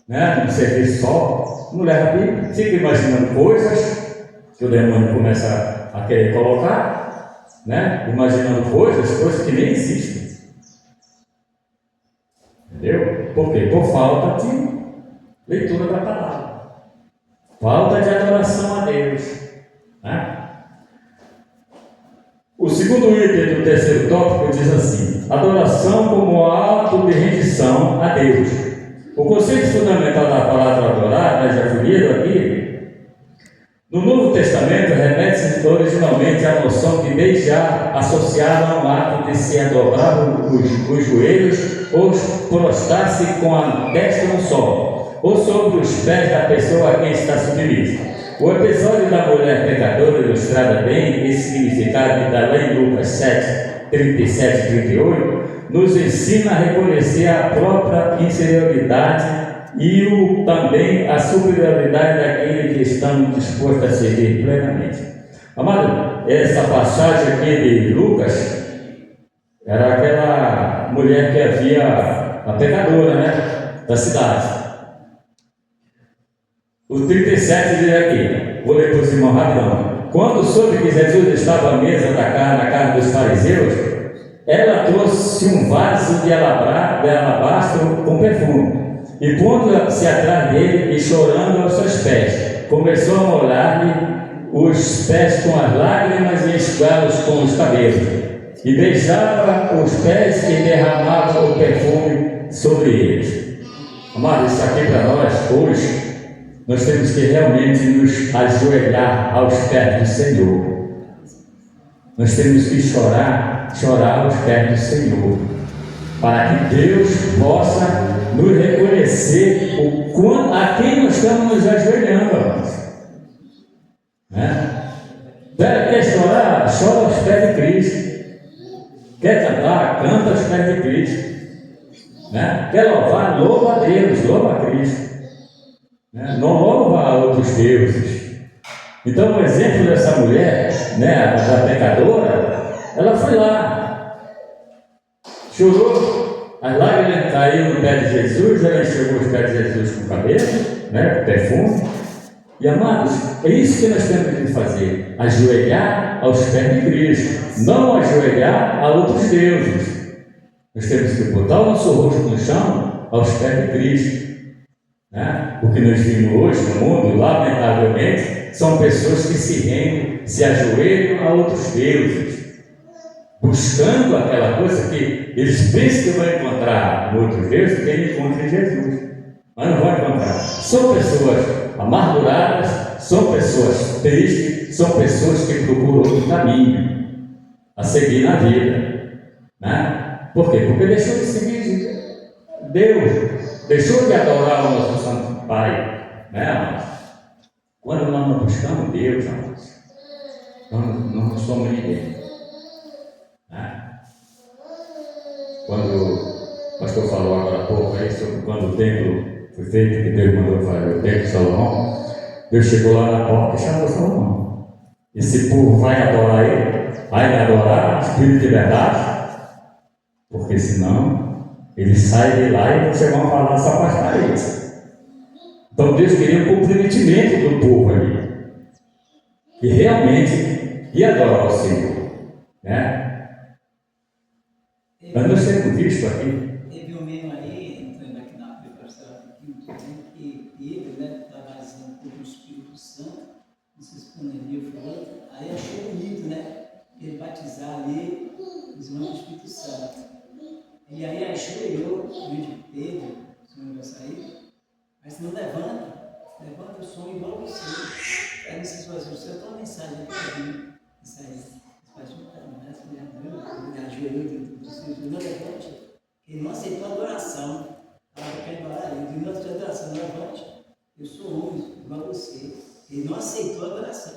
né? No serviço só, não leva a Bíblia, fica imaginando coisas que o demônio começa a querer colocar, né? Imaginando coisas que nem existem. Entendeu? Por quê? Por falta de leitura da palavra, falta de adoração a Deus. Né? O segundo item do terceiro tópico diz assim: adoração como ato de rendição a Deus. O conceito fundamental da palavra adorar, já foi lido aqui, no Novo Testamento remete-se originalmente à noção que desde já associava a um ato de se dobrar os joelhos ou prostrar-se com a testa no solo, ou sobre os pés da pessoa a quem está submissa. O episódio da mulher pecadora ilustrava bem esse significado que está lá em Lucas 7, 37 e 38, nos ensina a reconhecer a própria inferioridade e também a superioridade daquele que estamos dispostos a servir plenamente. Amado, essa passagem aqui de Lucas era aquela mulher que havia, a pecadora, né, da cidade. O 37 diz aqui, vou ler por cima rapidão. Quando soube que Jesus estava à mesa na casa dos fariseus, ela trouxe um vaso de alabastro com perfume, e pondo-se atrás dele e chorando aos seus pés, começou a molhar-lhe os pés com as lágrimas e enxugá-los com os cabelos, e beijava os pés e derramava o perfume sobre eles. Amado, isso aqui para nós, hoje, nós temos que realmente nos ajoelhar aos pés do Senhor. Nós temos que chorar aos pés do Senhor, para que Deus possa nos reconhecer a quem nós estamos nos ajoelhando, amados. Né? Quer chorar? Chora aos pés de Cristo. Quer cantar? Canta aos pés de Cristo. Né? Quer louvar? Louva a Deus, louva a Cristo. Né? Não louva a outros deuses. Então, o exemplo dessa mulher, né, da pecadora, ela foi lá, chorou, as lágrimas caíram no pé de Jesus, ela enxugou os pés de Jesus com o cabelo, né, com perfume. E amados, é isso que nós temos que fazer: ajoelhar aos pés de Cristo, não ajoelhar a outros deuses. Nós temos que botar o nosso rosto no chão aos pés de Cristo. Né? O que nós vimos hoje no mundo, lamentavelmente, são pessoas que se rendem, se ajoelham a outros deuses, buscando aquela coisa que eles pensam que vão encontrar no outro Deus, que ele encontra em Jesus, mas não vão encontrar. São pessoas amarguradas, são pessoas tristes, são pessoas que procuram outro caminho a seguir na vida, né? Por quê? Porque deixou de seguir Deus, deixou de adorar o nosso Santo Pai, né, amados? Quando nós não buscamos Deus, amados, nós não somos ninguém, né? Quando o pastor falou agora há pouco aí sobre quando o templo foi feito, que Deus mandou fazer o templo de Salomão, Deus chegou lá na porta e chamou Salomão. Esse povo vai adorar ele, vai me adorar, espírito de verdade, porque senão ele sai de lá e vocês vão falar só para as paredes. Então Deus queria o comprometimento do povo ali, e realmente ia adorar o Senhor, né? Mas nós temos visto aqui. Teve um menino aí, entrando aqui na preparação aqui, dizendo que ele, né, estava vazando por o Espírito Santo, não sei se pandemia foi outra, aí achou bonito, né? Ele batizar ali, os irmãos do Espírito Santo. E aí ajoelhou diante de Pedro, o Senhor vai sair, mas não levanta o som igual você. Aí não sei se você tem uma mensagem aqui para mim, isso aí. Ele ajoelhou dentro do Senhor, não levante. Ele não aceitou a adoração. Ele não aceitou a adoração, não levante. Eu sou homem, igual a você. Ele não aceitou a adoração.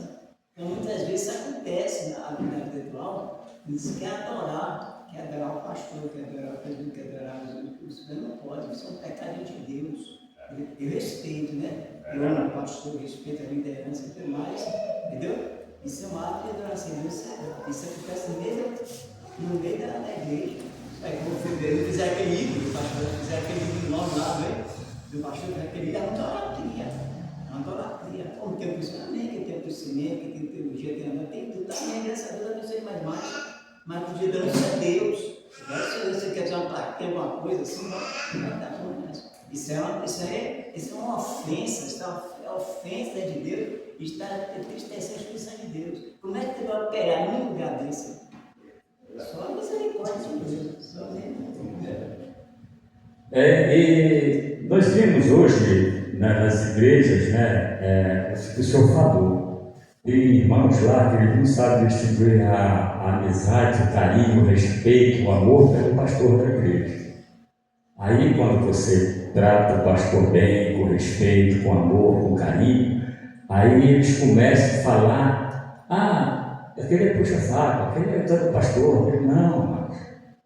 Então muitas vezes isso acontece na vida espiritual. Eles querem adorar o pastor, quer adorar o presidente, quer adorar os não pode, isso é um pecado de Deus. Eu respeito, né? Eu amo o pastor, respeito a liderança e tudo mais, entendeu? Isso é uma arte de adoração. Isso acontece no meio da igreja. Aí como o Federico fizer aquele ídolo, o pastor fizer aquele ídolo nome lá, né? Do pastor fizer aquele ídolo, é uma idolatria. É uma idolatria. Como tem o posicionamento, que tem o crescimento, que tem teologia, tem tudo também, graças a Deus, eu não sei mais. Mas o dia da noite é Deus. Se você quer dizer uma plaquinha, alguma coisa assim, não vai dar bom. Isso é uma ofensa, isso é uma ofensa de Deus, está entristecendo a expressão de Deus. Como é que você vai operar num lugar desse? Só a misericórdia de Deus. Só E nós vimos hoje, né, nas igrejas, né, o senhor falou, tem irmãos lá que eles não sabem distinguir a amizade, o carinho, o respeito, o amor pelo pastor da igreja. Aí quando você trata o pastor bem, com respeito, com amor, com carinho, aí eles começam a falar, aquele é puxa-saco, aquele é todo pastor, aquele não, mas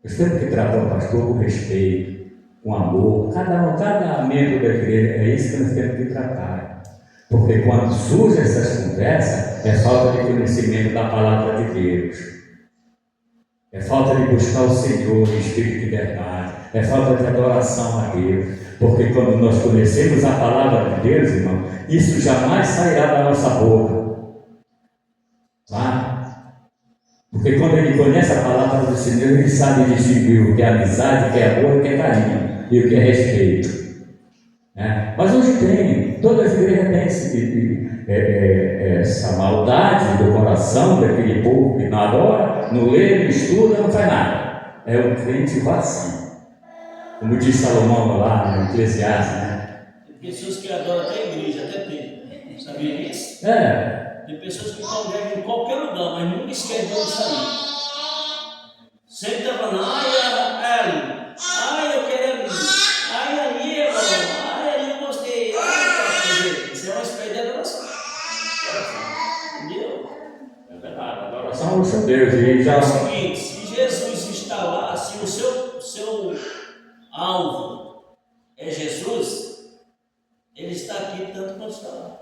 nós temos que tratar o pastor com respeito, com amor, cada membro da igreja, é isso que nós temos que tratar. Porque quando surgem essas conversas, é falta de conhecimento da palavra de Deus, é falta de buscar o Senhor em espírito de verdade, é falta de adoração a Deus. Porque quando nós conhecemos a palavra de Deus, irmão, isso jamais sairá da nossa boca. Tá? Porque quando ele conhece a palavra do Senhor, ele sabe distinguir o que é amizade, o que é amor, o que é carinho e o que é respeito. Mas hoje tem, todas as igrejas têm essa maldade do coração daquele povo que não adora, não lê, não estuda, não faz nada. É um crente vazio. Como diz Salomão lá no Eclesiastes, né? Tem pessoas que adoram até a igreja, até templo. Sabia disso? Tem pessoas que congregam em qualquer lugar, mas nunca esquecem de onde sair. Sempre estava lá, ali. Eu quero ali. Ali, ali eu gostei. Isso é uma espécie de adoração. Entendeu? É verdade, adoração ao seu Deus. E já... É o seguinte, se Jesus está lá, se o seu alvo é Jesus, ele está aqui tanto quanto está lá.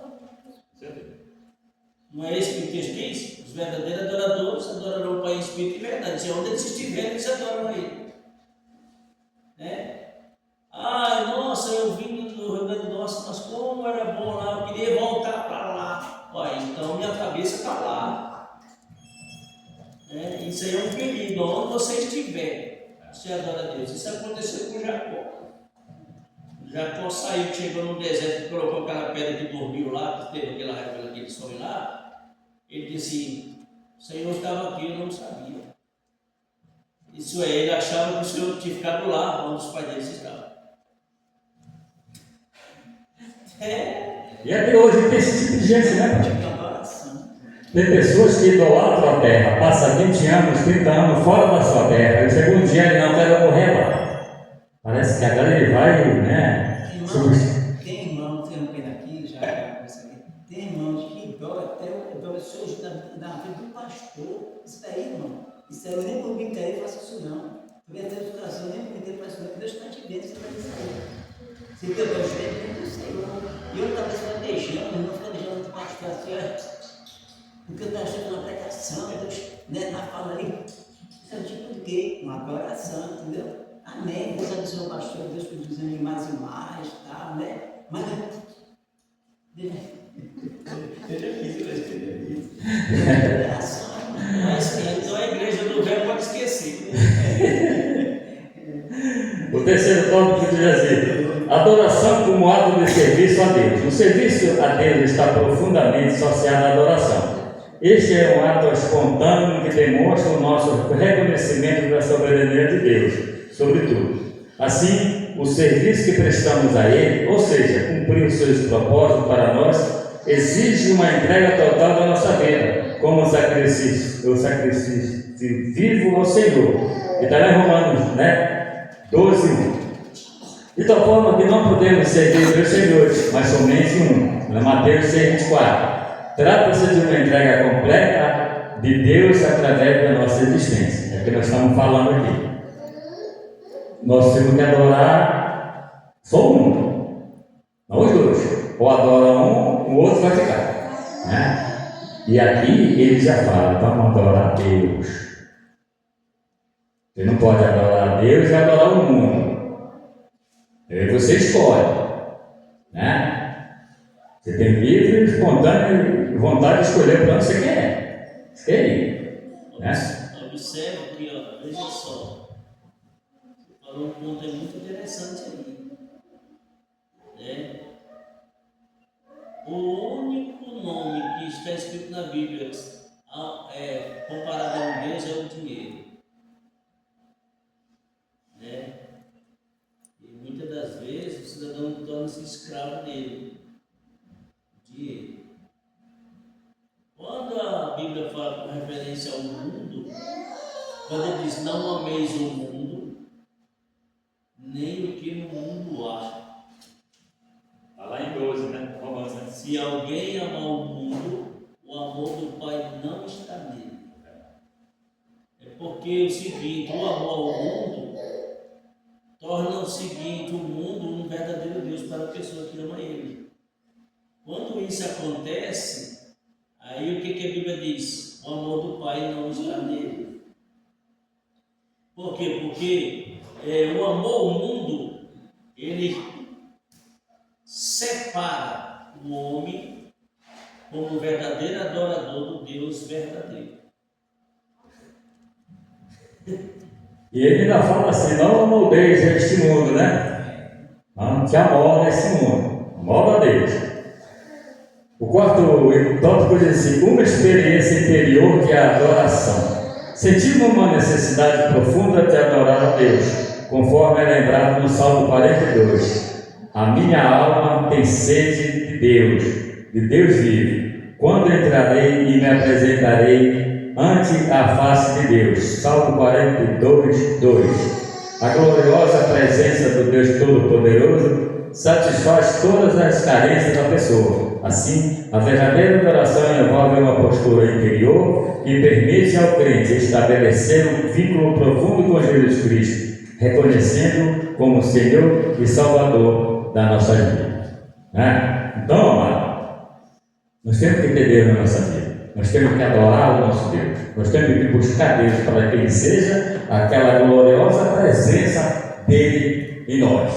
Não é isso que o texto diz? Os verdadeiros adoradores adorarão o Pai em espírito e verdade. Se onde eles estiverem, eles adoram a Ele. Nossa, eu vim do Rio Grande do Norte, mas como era bom lá, eu queria voltar para lá. Então minha cabeça está lá. Isso aí é um perigo. Onde você estiver, você adora a Deus. Isso aconteceu com Jacó. Jacó saiu, chegou no deserto, colocou aquela pedra que dormiu lá, que teve aquela época que ele sonho lá. Ele disse: o Senhor estava aqui, eu não sabia. Isso é, ele achava que o Senhor tinha ficado lá, onde os pais deles estavam. E até hoje tem esse tipo de gente, né? Tipo de adoração. Tem pessoas que idolatram a terra, passa 20 anos, 30 anos fora da sua terra, e o segundo dia ele não quer morrer lá. Parece que agora ele vai, né? Tem irmãos, interrompendo aqui, já começa aqui, tem irmãos que adoram até o sonho da vida do pastor. Isso daí, irmão, isso aí eu nem por mim querer faço isso não. Tu vai ter o coração, nem por mim querer faço isso não. Deus está te vendo, você vai dizer. Se teu Deus vem do Senhor. E eu estava planejando, não planejando o pastor assim, porque eu estava achando uma pregação, Deus, né, está falando ali. Isso é o tipo de quê? Uma adoração, entendeu? Amém. Deus abençoe o pastor, Deus produzindo mais e mais, tal, né? Mas eu já fiz, adoração. Então a igreja do velho pode esquecer. O terceiro tópico diz assim: adoração como ato de serviço a Deus. O serviço a Deus está profundamente associado à adoração. Este é um ato espontâneo que demonstra o nosso reconhecimento da soberania de Deus sobre tudo. Assim, o serviço que prestamos a Ele, ou seja, cumprir os seus propósitos para nós, exige uma entrega total da nossa vida, como o sacrifício vivo ao Senhor. E está lá em Romanos, né? 12. De tal forma que não podemos servir dois senhores, mas somente um. Mateus 6,24. Trata-se de uma entrega completa de Deus através da nossa existência. É o que nós estamos falando aqui. Nós temos que adorar só um, não os dois. Ou adora um, o outro vai ficar, né? E aqui ele já fala: vamos adorar a Deus. Você não pode adorar a Deus e adorar o mundo. Aí você escolhe, né? Você tem livre, espontânea vontade de escolher para onde você quer. Você quer ir, né? Observe aqui, ó, veja só. Você falou um ponto muito interessante aí. Né? O único nome que está escrito na Bíblia comparado a um Deus é o dinheiro. Né? E muitas das vezes o cidadão torna-se escravo dele. Dinheiro. Quando a Bíblia fala com referência ao mundo, quando ele diz: não ameis o mundo, nem o que no mundo há. Está lá em 12, né? Romanos, né? Se alguém amar o mundo, o amor do Pai não está nele. É porque o seguinte: o amor ao mundo torna o seguinte, o mundo um verdadeiro Deus para a pessoa que ama ele. Quando isso acontece, aí o que a Bíblia diz? O amor do Pai não está nele. Por quê? Porque o amor ao mundo, ele separa o homem como verdadeiro adorador do Deus verdadeiro. E ele ainda fala assim: não moldeis este mundo, né? Não te amolda esse mundo, amolda a Deus. O quarto tópico diz assim: uma experiência interior de adoração. Sentimos uma necessidade profunda de adorar a Deus, conforme é lembrado no Salmo 42. A minha alma tem sede de Deus vivo. Quando entrarei e me apresentarei ante a face de Deus. Salmo 42, 2. A gloriosa presença do Deus Todo-Poderoso satisfaz todas as carências da pessoa. Assim, a verdadeira adoração envolve uma postura interior e permite ao crente estabelecer um vínculo profundo com Jesus Cristo, reconhecendo como Senhor e Salvador da nossa vida. Né? Então, amado, nós temos que ter Deus na nossa vida. Nós temos que adorar o nosso Deus. Nós temos que buscar Deus para que Ele seja aquela gloriosa presença dEle em nós.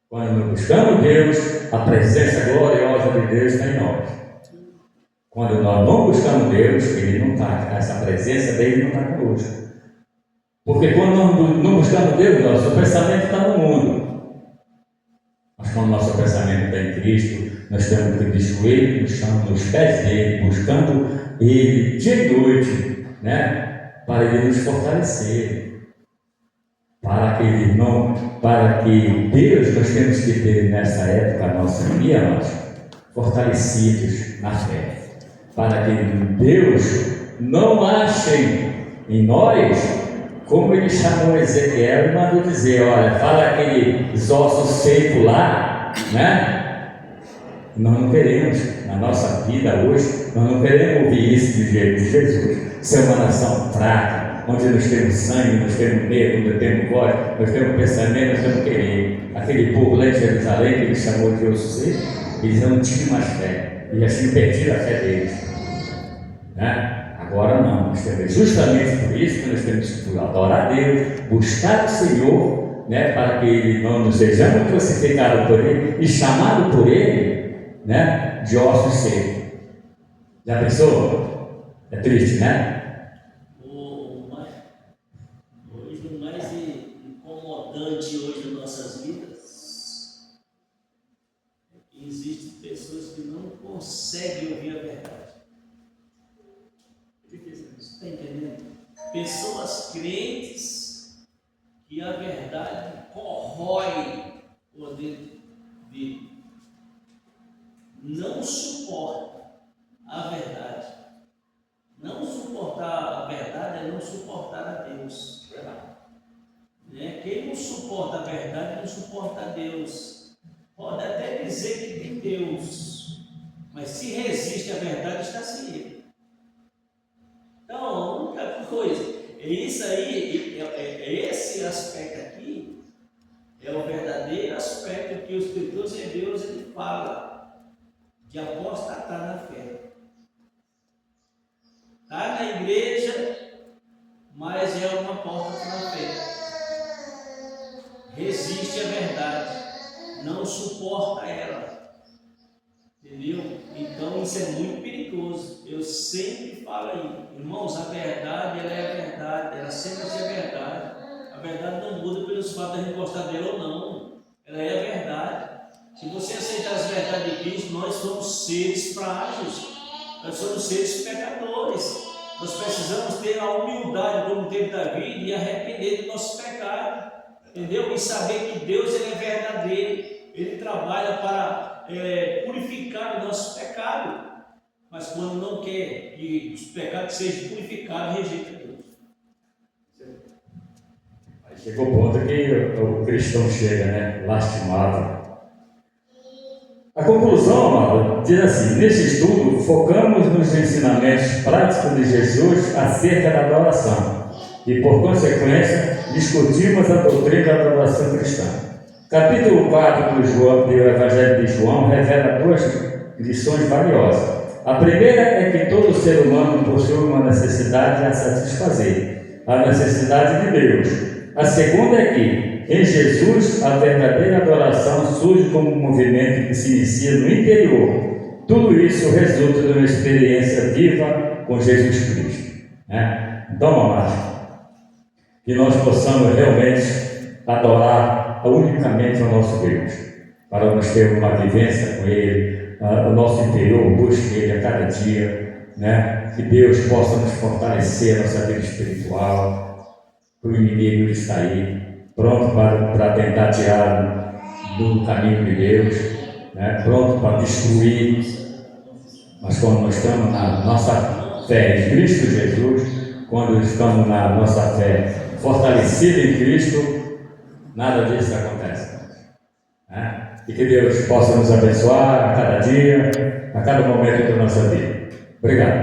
Quando nós buscamos Deus, a presença gloriosa de Deus está em nós. Quando nós não buscamos Deus, Ele não está, essa presença dEle não está conosco. Porque quando nós não buscamos Deus, nosso pensamento está no mundo. Mas quando nosso pensamento está em Cristo, nós temos que de joelho no chão, nos pés dEle, buscando Ele dia e noite, né? Para Ele nos fortalecer. Para que Deus, nós temos que ter nessa época a nossa guia, fortalecidos na fé, para que Deus não ache em nós, como ele chamou Ezequiel e mandou dizer: olha, fala aqueles ossos secos lá, né? Nós não queremos, na nossa vida hoje, nós não queremos ouvir isso do jeito de Jesus. Ser uma nação fraca, onde nós temos sangue, nós temos medo, nós temos voz, nós temos pensamento, nós temos querer. Aquele povo lá de Jerusalém, que ele chamou de osso seco, eles não tinham mais fé, eles já tinham perdido a fé deles, né? Agora não, nós temos justamente por isso que nós temos que adorar a Deus, buscar o Senhor, né, para que Ele não nos sejamos crucificados por Ele e chamados por Ele, né, de ossos secos. Já pensou? É triste, né? Hoje o mais incomodante hoje em nossas vidas é que existem pessoas que não conseguem ouvir a verdade. Está entendendo? Pessoas crentes que a verdade corrói por dentro dele. Não suporta a verdade. Não suportar a verdade é não suportar a Deus. Né? Quem não suporta a verdade não suporta a Deus. Pode até dizer que tem Deus, mas se resiste à verdade está ciego. Então, a única coisa, é isso aí, esse aspecto aqui, é o verdadeiro aspecto que os escritores hebreus ele fala de apostatar na fé. Está na igreja, mas é uma porta na fé. Resiste à verdade, não suporta ela. Entendeu? Então isso é muito perigoso. Eu sempre falo aí, irmãos, a verdade ela é a verdade, ela sempre vai ser a verdade. A verdade não muda pelos fatos de a gente gostar dela ou não. Ela é a verdade. Se você aceitar as verdades de Cristo, nós somos seres frágeis, nós somos seres pecadores. Nós precisamos ter a humildade como teve Davi e arrepender do nosso pecado, entendeu? E saber que Deus ele é verdadeiro, ele trabalha para purificar o nosso pecado, mas quando não quer que os pecados sejam purificados, rejeita Deus. Aí chega o ponto que o cristão chega, né? Lastimado. A conclusão, amado, diz assim: nesse estudo, focamos nos ensinamentos práticos de Jesus acerca da adoração e, por consequência, discutimos a doutrina da adoração cristã. Capítulo 4 do Evangelho de João revela duas lições valiosas. A primeira é que todo ser humano possui uma necessidade a satisfazer, a necessidade de Deus. A segunda é que, em Jesus, a verdadeira adoração surge como um movimento que se inicia no interior. Tudo isso resulta de uma experiência viva com Jesus Cristo, né? Então, amados, que nós possamos realmente adorar unicamente o nosso Deus, para nós termos uma vivência com Ele, o nosso interior, busque Ele a cada dia, né? Que Deus possa nos fortalecer a nossa vida espiritual. O inimigo está aí, pronto para tentar tirar do caminho de Deus, né? Pronto para destruir. Mas quando nós estamos na nossa fé em Cristo Jesus, quando estamos na nossa fé fortalecida em Cristo, nada disso acontece, né? E que Deus possa nos abençoar a cada dia, a cada momento da nossa vida. Obrigado.